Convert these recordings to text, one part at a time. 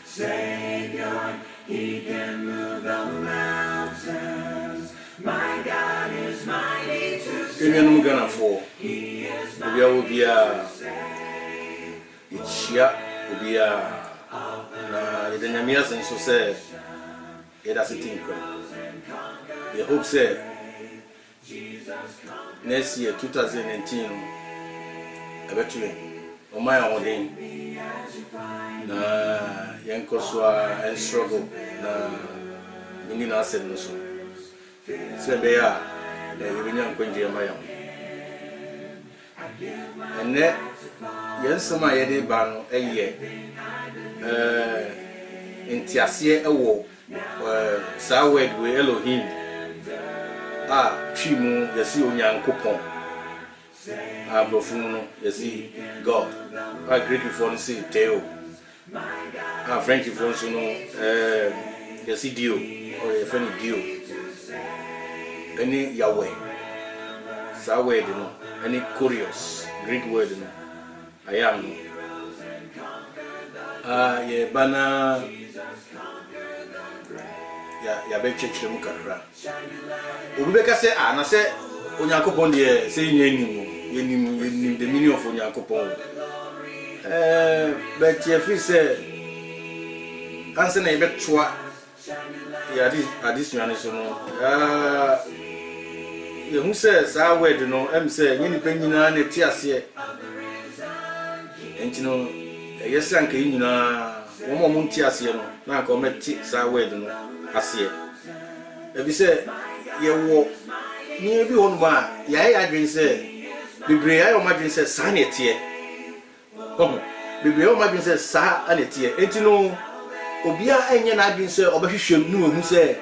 Savior, He can move the mountains. My God is mighty to save. Even Ghana for He is we will be a Ichia will be a the Namias and so say it has a team. The hope say next year 2019 I bet you on my own na yankoswa and struggle na mini na said no so say be a you nyan kwenje mayam and net yensama yede ba no eye entiase ewo sa word we Elohim twimu yesi onyankopon abrofu no yesi God Greek for say Theo French for so no yesi Dio or yefeni Dio any Yahweh sa word no any curious Greek word no I am ye bana ya be chechire mu kakra obi be ka se na se onyankopon de se yenim the meaning of onyankopon but ye fi se anse na be toa ya this one so no ye hu se sa word no em se nyini pa nyina na ti ase enti no yes anka nyina wo mo nti ase no na anka o meti sa word no ase ebi se ye wo ni ebi won ma ya adwen se bibre ya o ma adwen se sa na tie bibre o ma adwen se sa na tie enti no obi a enye na adwen se obehwehwem nu ehu se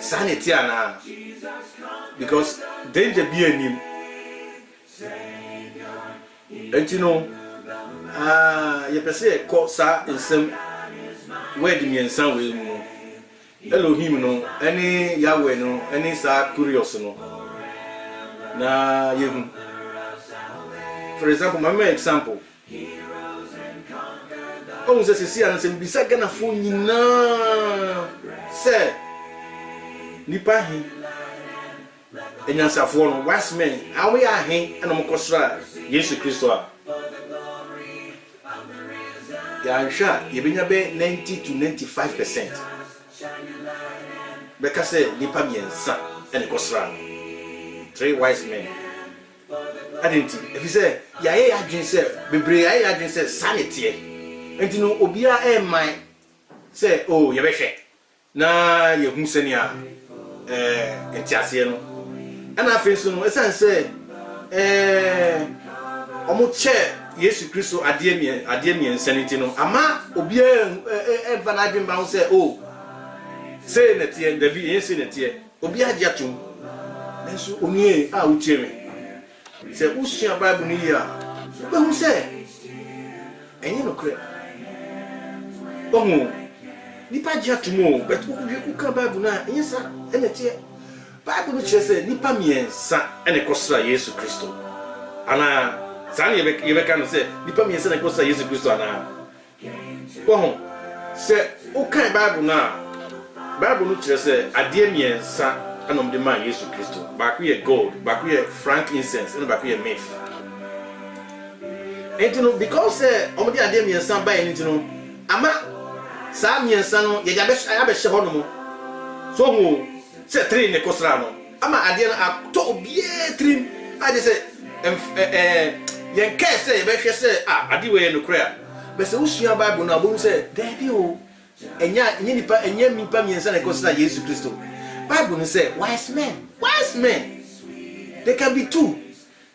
sa na tie na because danger be anim enti no ye pese ko sa nsem word mi ensan we mu Elohim no any Yahweh no any sa curious no na yehu for example my example on se si ansem bisa Ghana fo nyina se nipa hi enyansafo no wise men awe ahe na mokosra Yesu Kristo a ya nsha yebenya be 90 to 95% beka se nipa miensa ene kosra 3 wise men adenti if say ya adwen se bebre ya adwen se sanity enti no obia e man se oh yebehwe na yehu senia entiase no ana afenso no esan se omo che Yesu Kristo adie insanity no ama obi eva na adwen ba say oh say na tie David yen say na tie obi agye atum nanso oni a uchieme say usua Bible ni ya be hu say enye no kre omo nipa agye atum o but ku ka Bible na enye sa ene tie Bible no kire say nipa miensa ene kosra Yesu Kristo ana Sani yebe kan se nipa miensa na kosa Yesu Kristo ana ko se o kan Bible no kire se ade miensa anom de man Yesu Kristo ba ku ye gold ba ku ye frankincense and ba ku ye myrrh entino because omde ade miensa ba entino ama sa miensa no ye ga be she ho no mo so hu se three ne kosra no ama ade na to obie trim ade se yen kai say be hwe say ade we no kra be say usua Bible na bo say daddy o enya nipa miensa na kosra Yesu Kristo Bible no say wise men they can be two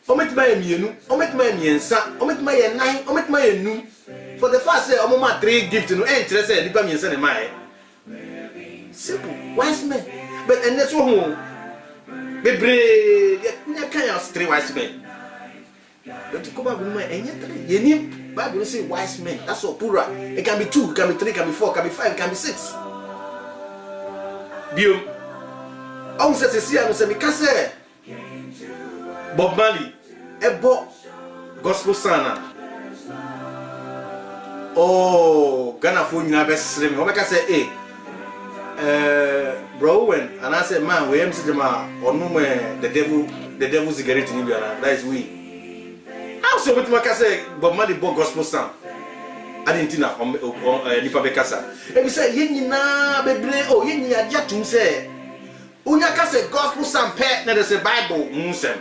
ometima ye mienu ometima ye miensa ometima ye nine ometima ye nu for the first say omoma 3 gift no kire say nipa miensa ne mai simple wise men but and that's who bebre nya kan ya 3 wise men but to come Bible no enye 3 ye ni Bible say wise men that's all plural it can be 2 it can be 3 it can be 4 it can be 5 it can be 6 bio on se se sia no se mi ka se Bob Marley ebo gospel sana. Oh, Ghana for you never slim. What I say, bro, when and I said, man, we am sitting or no the devil's cigarette in India. That is we. How so with my say, but money bought gospel sound. I didn't know on Nipa Bekasa. And we say, Yenina, Bebre, oh, Yenia, Jatum say, Unyaka say gospel sound pet, not as a Bible, Musem.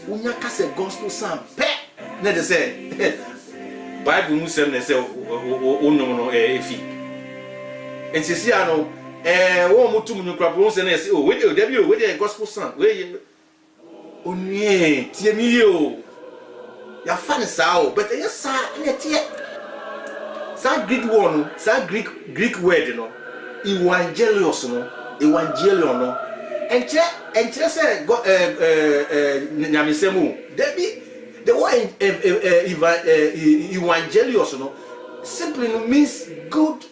Unyaka say gospel sound pet, not as a Bible Musem, they say, oh, no, efi. And Siciano, one more 2 million crabs, and they say, oh, wait, Debbie, wait, a gospel sound, wait, oh, yeah, Tiamio. Ya fan sao, but yes, sir, sa Greek one, sa Greek word, you know, evangelios, no, evangelion, no, and say, Nyamisemu, Debbie, the word evangelios, no, simply means good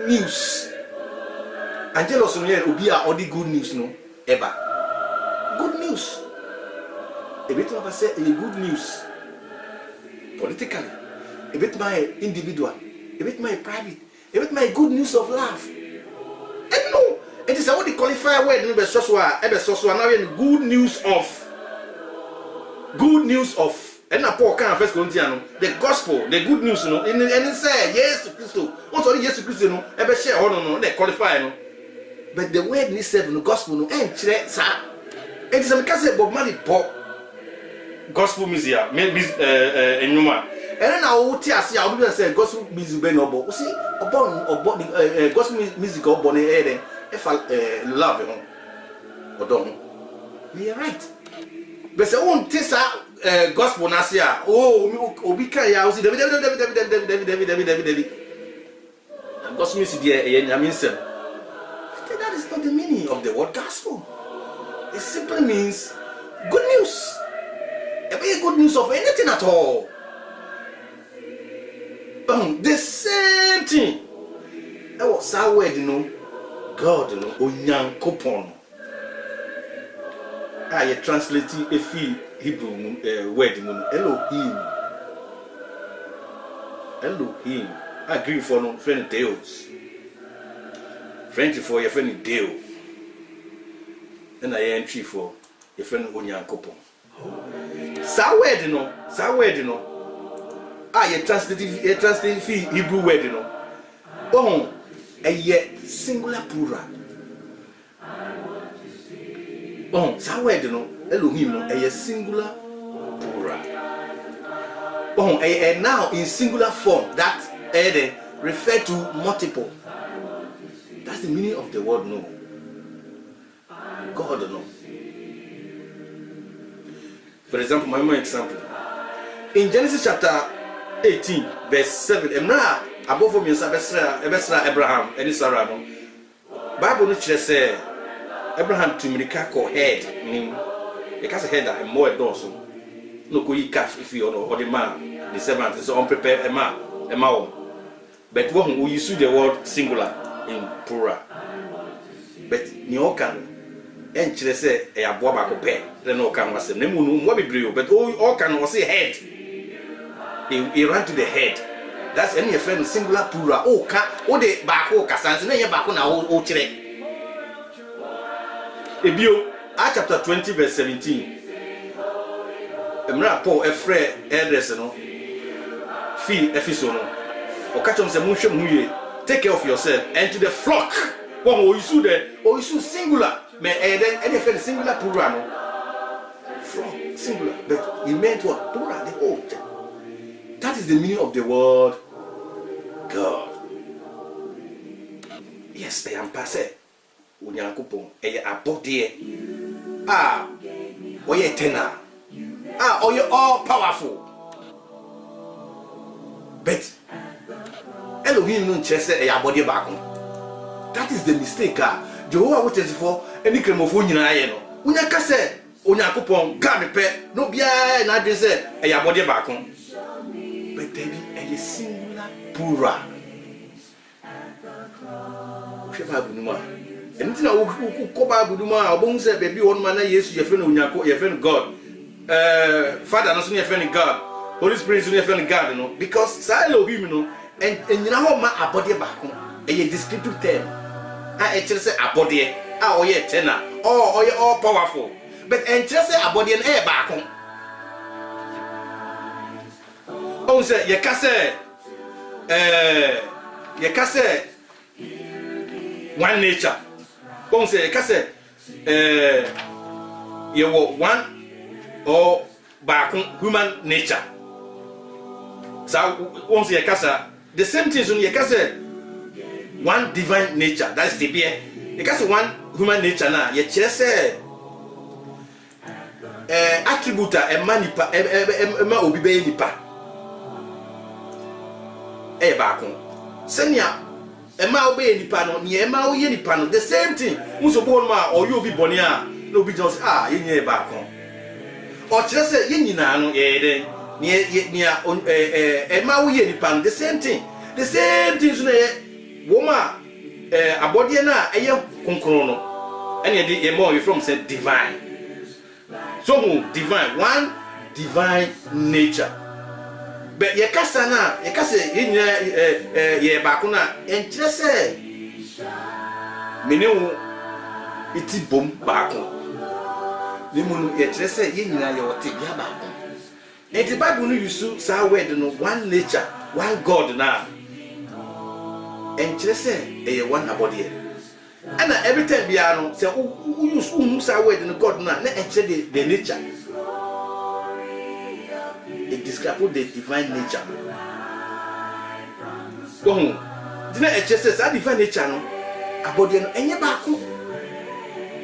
news. Angelos, no, will be all the good news, no, ever. Good news. A bit of say good news. Politically, a bit my individual, a bit my private, a bit my good news of life. And no, it is what the qualifier word in the Sosua, now good news of, and a poor kind of first Corinthians, the gospel, the good news, no, and it say yes to Christ, also yes to Christ, no, ever share or no, the qualifier, no, but the word needs seven, the gospel, no, and sir, it is a case Bob Marley pop. Gospel music, maybe Enuma. And then I will tell you, I will say gospel music be noble. See, about gospel music or bonnet head, if I love him or don't. You're right. But say, oh, Tessa gospel Nasia. Oh, Obika, I was David. Gospel music, I mean, sir. That is not the meaning of the word gospel. It simply means good news. Be good news of anything at all. The same thing. That was our word, you know. God, you know, Onyankopon. I translated a few Hebrew word, you know, Elohim. I agree for no friend Deus. French for your friend Deo. And I entry for your friend Onyankopon. Sa word no you translate Hebrew word no a singular plural sa word no Elohim no a singular plural a now in singular form that refer to multiple. That's the meaning of the word no. God no. For example, my example. In Genesis chapter 18, verse 7, above me, Abraham and Sarah. Bible no say Abraham to Mirikako head, meaning a cast head and more dorsal. No could calf if you or the man, the servant is unprepared a man. But when we use the word singular in plural. But Nyokan. And she say, a boba pay, then no can was a name, what be brew, but all can was a head. He ran to the head. That's any friend singular plural. Oh, the back, Cassans, and then you're back on our old chile. Ebio, chapter 20, verse 17. Paul, a friend, no fee, Ephisono, or catch on some motion, take care of yourself, and to the flock. One will issue there, or issue singular. May then any friend singular plural from singular, but he meant what plural the whole. That is the meaning of the word God. Yes, I am passé. Unyankopon, abode. Oye eternal. Oye all powerful. But Elohim no chese abode back. That is the mistake. Jehovah Witness for any cremofo nyina ye no. Unyaka se Onyankopon God pe no bia na adwen se abode back. But there is a singular plural. Anything I will call Bible, I won't say, baby, one man, yes, your friend Unyako, your friend God. Father no so near friend God, Holy Spirit so near friend God no, because sa Elohim no and nyina ho ma abode baako a descriptive term a e kire say abode a oye eternal or oye all powerful, but and kire say abode no e baako. On say ye ka say one nature. On say ye ka say you one or baako human nature. So once ye ka say the same thing so ye ka say one divine nature, that's the beer. You can say one human nature now. You just say attribute a manipa ma obi be nipa baako senia ma obi nipa no ne ma o ye nipa no the same thing muso bo no ma o ye obi boni a na obi just ye nye baako o kire say ye nyina no ye den ne ma o ye nipa no the same thing so na woma abode na eye konkron no ene de e more from say divine, so divine, one divine nature. But ye kasa na ye kasa ye baako na enkyere say mene wo iti bom baako ne mu no ye kyere say ye nyina ye wote bia baako. Enti Bible no use sa word no one nature, one God na enkyere say e one abode. And every time bia no say use sa word no God na enkyere the nature. It describes the divine nature. Oh, didn't it just say divine nature? No, about the any baako.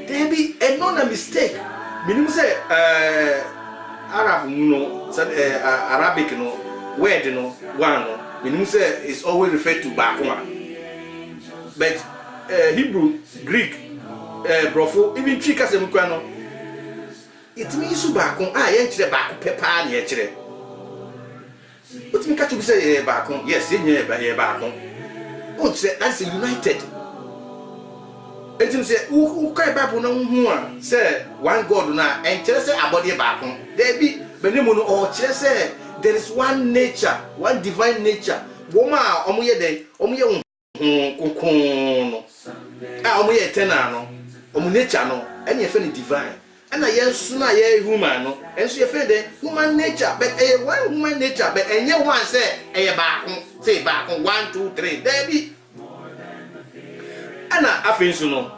There be a non mistake. Meaning say Arab no, Arabic no, word no, one no. Meaning say it's always referred to baako. But Hebrew, Greek, brofo, even Chika semukano. It means baako. Yenchire baako pepa ni yenchire. But me catch you say back on. Yes, in back on. Oh, say that's united. And you say, who can Bible no more? Say one God na and tell say abode back on. There be benemono or say there is one nature, one divine nature. Woma omoye den, omoye kokono. Omoye eternal no. Omo nature no, any fe divine. And I yes na ye human no and so you feel the human nature but one human nature but and you one say back say back 1 2 3 there be and I feel so no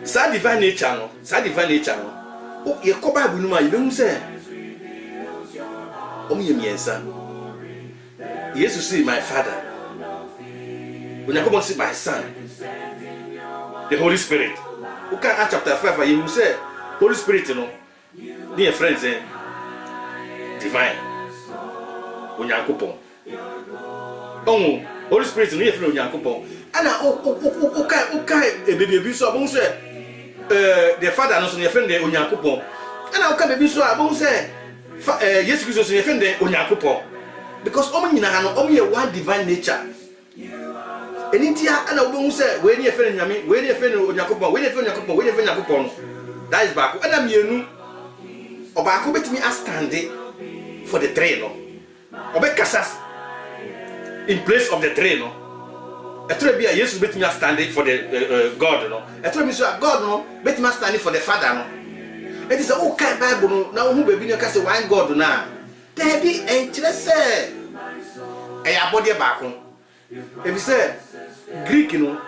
sa divine nature no oh you ko Bible no ma you don't say ye miensa Jesus say my father when I come see my son the Holy Spirit. Okay, Acts chapter 5, you say Holy Spirit, you know, dear friends, divine. Unyankopon. Oh, Holy Spirit, you know, Unyankopon. And okay, baby, so I say, the father knows your friend, Unyankopon. And okay, baby, so I say, yes, because your friend, Unyankopon. Because only one divine nature. Enitia ana obo say we ne efe nyame we ne efe Onyankopon we ne efe Onyankopon that is back ana mienu obaako betimi a stand for the three no obekasa in place of the three no etro bia Jesus betimi a stand for the God no etro mi so God no betimi a stand for the Father no it is all kind Bible no na hu baby no ka say one God na there be enkyere say e abode baako if you say Greek no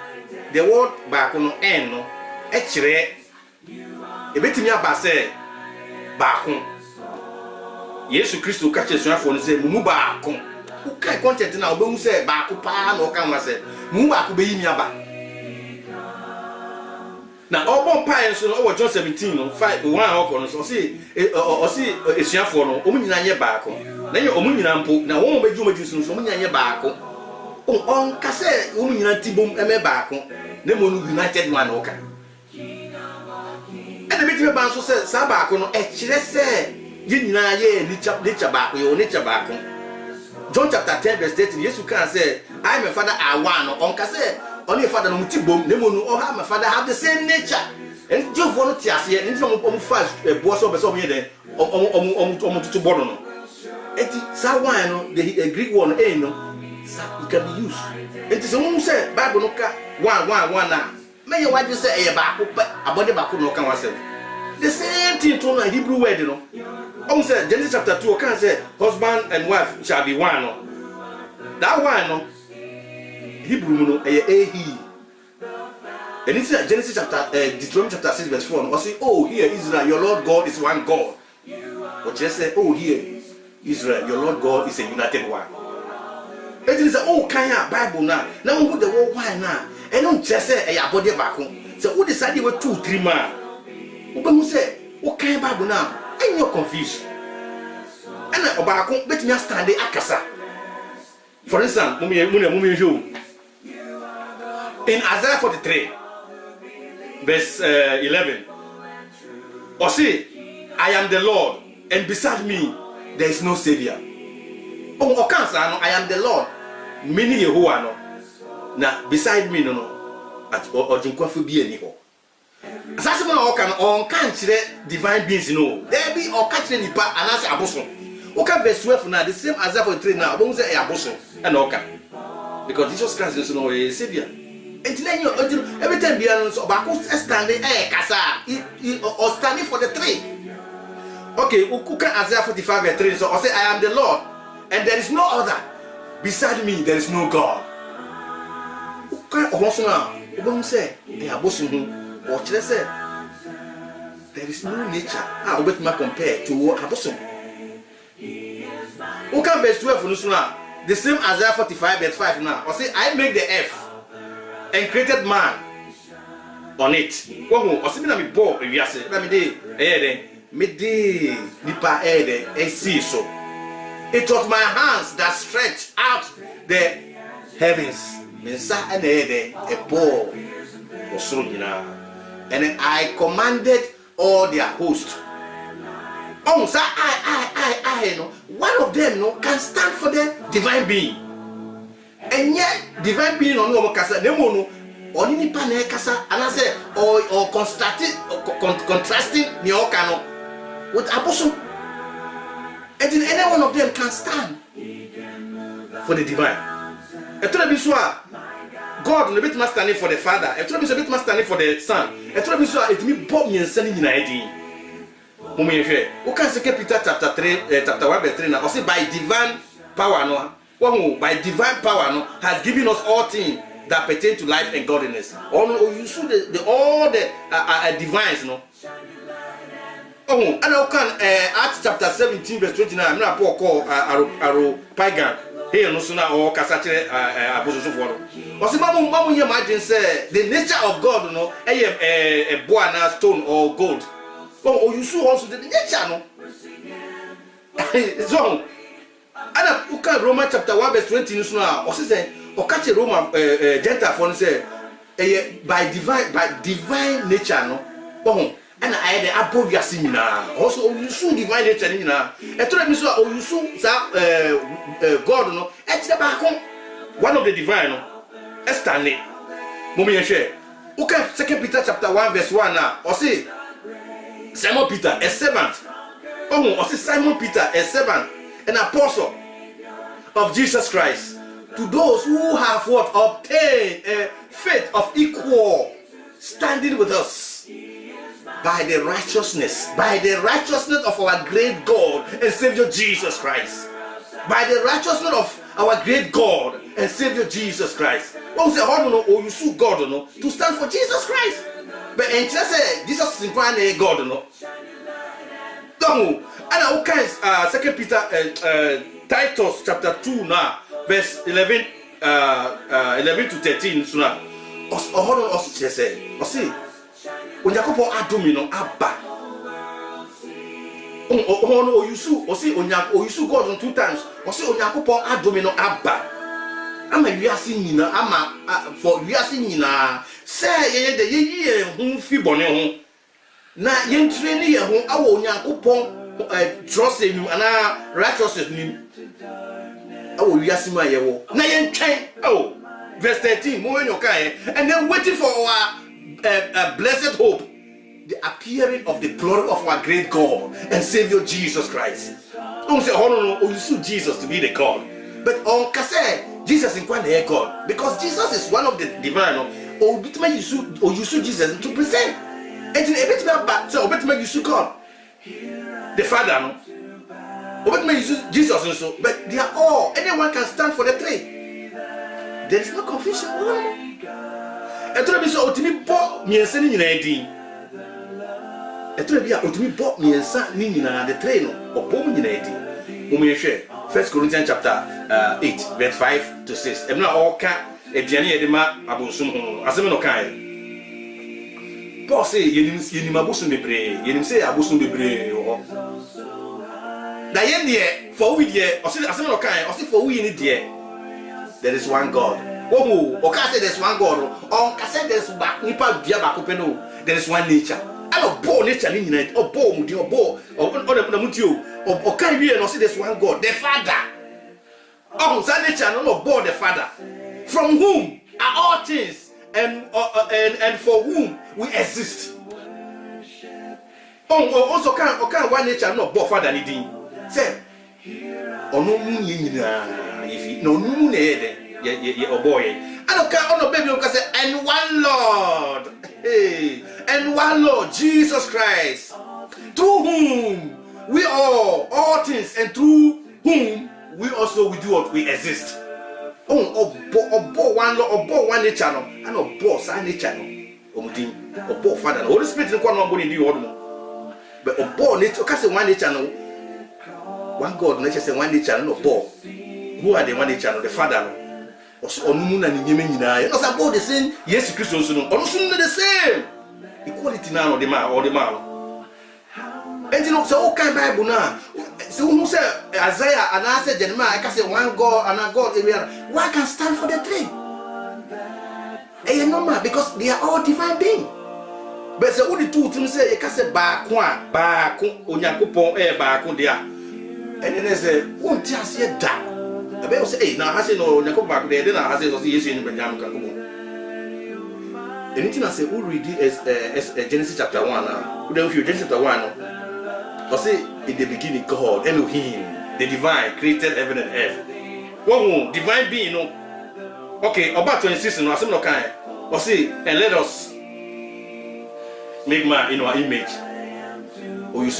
the word baako no en no e kire e betimi aba say baako Yesu Kristo ka che suafo no say mumu baako u kai content na obehu say baako pa na o kan wa say mumu baako be yimi aba na obon pa enso no John 17 no 5 1 akọ no so say o say esuafo no omu nyina nye baako na nye omu nyina mpo na wo mo beju omu so omu nyina nye baako on kase omu nyina tibom eme baako na mo united one oka and the ban so say sa baako no e kire say ye nyina ye nature baako ye nature baako John chapter 10 verse 13 Jesus can say I my father are one on kase on your father no tibom na mo no all have my father have the same nature and Joe volunteers here, and some fast boss of some here, to Bono. Eti sa wine the Greek one no it can be used. It is who said Bible no ka one now. May you want to say a back about the back no can was the same thing to a Hebrew word, you know. Said Genesis chapter 2 can say husband and wife shall be one. No. That one no Hebrew no a he. And it's Genesis chapter Deuteronomy chapter 6 verse 4. Or say, oh here Israel, your Lord God is one God. But just say, oh here Israel, your Lord God is a united one. It is oh kind Bible now. Now who the whole why now? And don't just say a body back home. So who decided were 2-3 man? Who say what kind Bible now? And you're confused. And about bet me stand the akasa. For instance, in Isaiah 43, verse 11, or say, I am the Lord, and beside me there is no savior. Oh, I am the Lord. Meaning Yehovah no. Now beside me no. At or jinkwafu bi ani ho. Asase mo on kan kire divine beings no. There be or catch nipa anase aboso. Oka verse 12 now the same as for 3 now. Obo say e aboso and oka. Because Jesus Christ is no a savior. Every time be so back standing kasa or standing for the 3. Okay, Ukuka Isaiah 45 verse 3. So I say, I am the Lord, and there is no other. Beside me, there is no God. Ukuka Ohosuna, Ubon say, they are bossing him. Or should I say, there is no nature. I will not compare to what Abosom. Uka verse 12 the same Isaiah 45 verse 5 now. I say, I make the earth and created man on it. Or something me born, if you say, let me day, Midi nipa ede and see so. It was my hands that stretched out the heavens. Mensa and ede a ball was and then I commanded all their host. Oh, sir, I know one of them no can stand for the divine being. And yet divine being on no kasa nemo no oni nipa na kasa and I say or contrasting ni okano with apostle, and then any one of them can stand for the divine. And to be sure, God no bit must stand for the Father. And to be bit must stand for the Son. And to be sure, it me Bob me sending in ID. Mummy, who can say Peter chapter 1 verse 3 now? Or say by divine power no. Who by divine power no has given us all things that pertain to life and godliness. All you see all the divines no. Oh, and I can Acts chapter 17 verse 29. I'm not call Aro Pagan. Here no sooner or Cassatre Abuso for. Or some mamu imagine say the nature of God no a boana stone or gold. Oh, you see also the nature no. So and I Romans chapter 1 verse 20 no sooner or say or catch a Roman Gentile for say by divine nature no. Oh. And I the above your seminar. Also, you soon divine nature. I told me so. You soon, God, no. It's the back one of the divine, no. Stanley. Mummy and share. Okay, 2 Peter chapter 1 verse 1 now. Or say Simon Peter, a servant. Oh, or say Simon Peter, a servant, an apostle of Jesus Christ. To those who have what obtained a faith of equal standing with us. By the righteousness of our great God and Savior Jesus Christ. By the righteousness of our great God and Savior Jesus Christ. When we say, oh no, you sue God no, to stand for Jesus Christ. But and just say Jesus is in God no. Don't and I okay 2 Peter Titus chapter 2 now verse 11 to 13 so now. Hold on also say, see. When Jacopo Adomino Abba. Oh, you sue, or see, you sue God on 2 times, or see, Jacopo Adomino Abba. I'm a Yasinina, I'm for Yasinina. Say, ye, whom Fibonio. Na yen training ye home, I will Yacopo trust in you and I righteousness in I will Yasima Yewo. Na yen train, verse 13, moving your kind, and then waiting for our. A blessed hope the appearing of the glory of our great God and Savior Jesus Christ. Don't say, oh no, you see Jesus to be the God. But on Kase, Jesus in the God. Because Jesus is one of the divine. Or you see Jesus to present. And to a bit about so you see God. The Father, no? Or you see Jesus also. But they are all, anyone can stand for the three. There is no confusion. And to be so to me, Paul, me and sending in a dean. And to be a to me, Paul, me and sending in a train or bombing in a dean. 1 Corinthians chapter 8, verse 5 to 6. I'm not all cat a Jenny Edema Abusum, as a no kind. Paul say, you Abusum be brave, you say Abusum be brave. Diane, for we dear, or say as a no kind, or say for we in it dear. There is one God. Oh, or can say there's one God, or can say there's back Nipa Diabacopeno, there is one nature. I don't bore nature in it, or bore, or bore, or Mutio. Or can we not see this one God, the Father? Oh, that nature no bore the Father, from whom are all things, and for whom we exist. Oh, also can one nature no bore Father anything. Say, oh no moon if you no moon or boy. I don't care on the baby because say and one Lord, hey, and one Lord Jesus Christ, through whom we all things, and through whom we also we do what we exist. Oh, one Lord, one nature, and a boss, I nature, or Father, the Holy Spirit, nobody do all. But a boy nature, because one nature, one God, nature, say one nature, no boy. Who are the one nature, the Father? Or moon and Yemen, not about the same. Yes, Christians, or the same. Equality now, or the man, or the man. And you know, so okay, Bible now. So who said Isaiah and I said Jeremiah, I can say one God and a God area. Why can stand for the three? And normal because they are all divine beings. But the only two things say you can say back Onyankopon back there. And then they say, won't just say that. The Bible say, hey, now I say no Onyankopon back there, then I say so yes in Benjamin can go. Anything I say, who read it as Genesis chapter 1 now. Then if you Genesis chapter 1 now. I say in the beginning God, Elohim, the divine, created heaven and earth. One divine being, no. Okay, about 26, no, I say no kind. I say, and let us make man in our image. You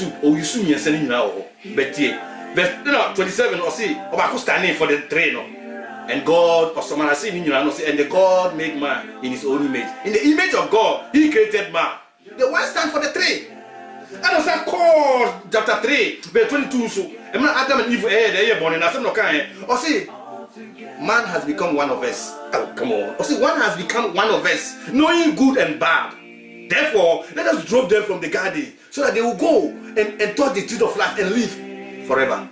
see me sending now, but yeah, verse 27. I say about standing for the train, and God, or someone I say in and the God make man in His own image. In the image of God, He created man. The one stand for the tree. And I say, call chapter 3, verse 22. So, I'm not Adam and Eve, they are born in a similar kind. Or say, man has become one of us. Oh, come on. Or say, one has become one of us, knowing good and bad. Therefore, let us drop them from the garden so that they will go and touch the tree of life and live forever.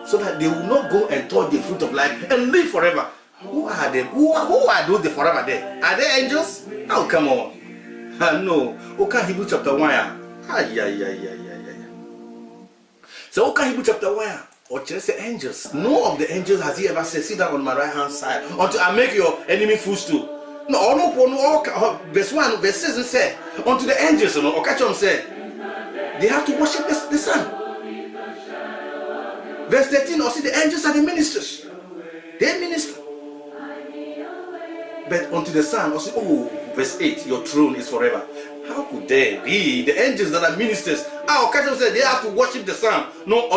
So that they will not go and touch the fruit of life and live forever. Who are them? Who are those the forever there? Are they angels? Oh, come on. No. Okay, Hebrew chapter 1. So okay, Hebrew chapter 1 or just the angels. No of the angels has he ever said, sit down on my right hand side until I make your enemy footstool. No, verse 1, verse 6 say unto the angels, or catch on said they have to worship the sun. Verse 13, or see the angels are the ministers. They minister. But unto the Son, or say, oh, verse 8, your throne is forever. How could they be the angels that are ministers? Our Catherine said they have to worship the Son. No,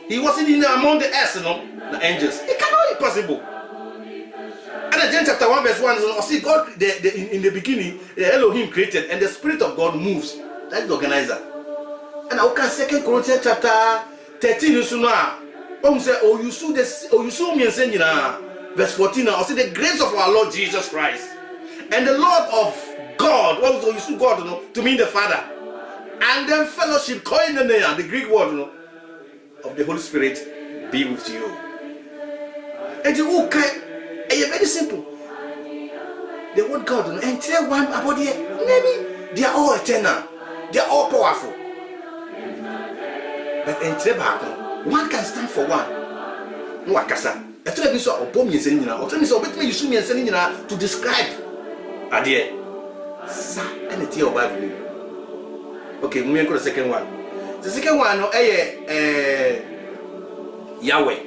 he wasn't in among the earth, the angels. It cannot be possible. And then Genesis chapter 1, verse 1, or see God in the beginning, the Elohim created, and the Spirit of God moves. That's the organizer. And I can 2 Corinthians chapter 13, you say, oh, you saw me and saying, verse 14, or see the grace of our Lord Jesus Christ and the Lord of God, what was you see God, to mean the Father, and then fellowship, koinonia, the Greek word, of the Holy Spirit, be with you. And you okay, and you're very simple. The word God, and tell one about here, maybe they are all eternal, they are all powerful. But in one can stand for one. No, I can't. I tell you so. Or me saying, or tell me so. But me you see me saying, to describe. Adie, sa anything about you. Okay, we go the second one. The second one no Yahweh.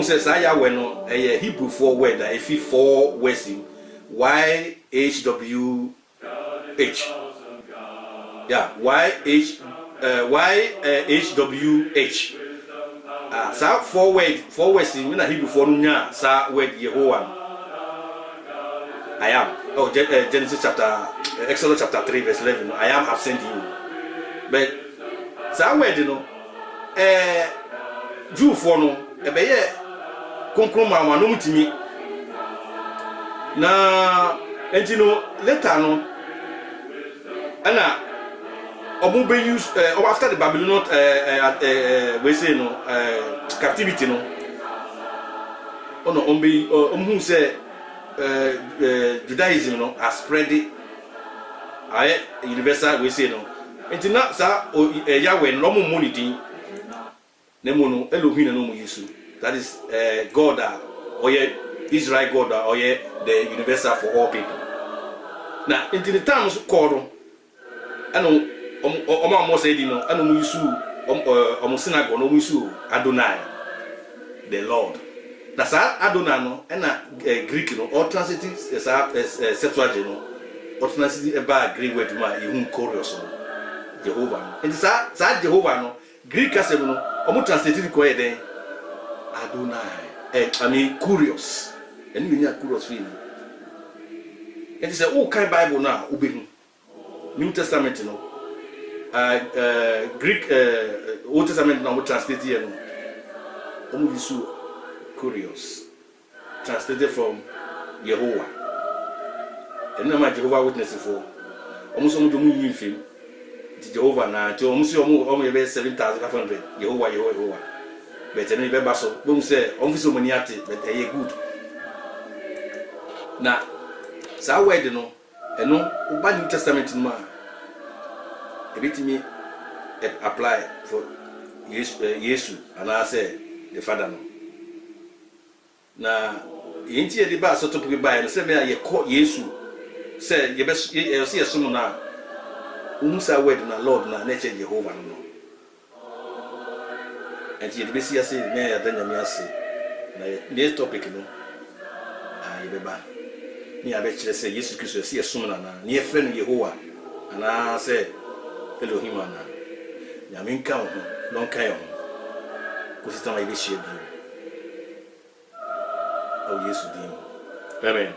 Says Yahweh no Hebrew 4 word that if 4 words YHWH. Yeah, YHWH. Sa 4 words in Hebrew 4 nya sa word Yehovah. I am. Oh, Genesis Exodus chapter 3 verse 11. I am have sent you. But sa word Jew for no ebeye konkron ma no mutimi na entino later no ana obu be use after the Babylonian we say no captivity no ono ombe omhu say Judaism no has spread it universal we say no entina sa Yahweh no mo money din Nemono Elohim no mu Yesu. That is God or Israel God or the universal for all people. Now in the times called ano omo say di no ano mu Yesu omo synagogue no mu Yesu Adonai the Lord. That's Adonai no na Greek no or translated Septuagint no or translated about Greek word ma ehun Kurios no Jehovah. And sa Jehovah no Greek as no omo translated ko e den Adonai I mean Kurios and you need Kurios feel it is all kind Bible now obehu New Testament no Greek Old Testament now translated here no omo use Kurios translated from Yehovah and no ma Jehovah Witness for omo so mo do mu yin film Jehovah na to omo si omo be 7,500 Yehovah but eno be baso bo say omo fi so mani ate but e good na sa word no eno uba New Testament no e bitimi apply for Yesu and I say the Father no na yenti e di ba so to be by no say me ye call Yesu say ye be see yesu na Unsa word na Lord na nature Jehovah no. And you be see say na ya danya me ase. Na this topic no. Ah yebeba. Ni abe kire say Jesus Christ say esum na na. Ni efre no Jehovah. Ana say Elohim na. Ya me nka ho, no nka yo. Ko sistema ibe shie bi. Oh Jesus din. Amen.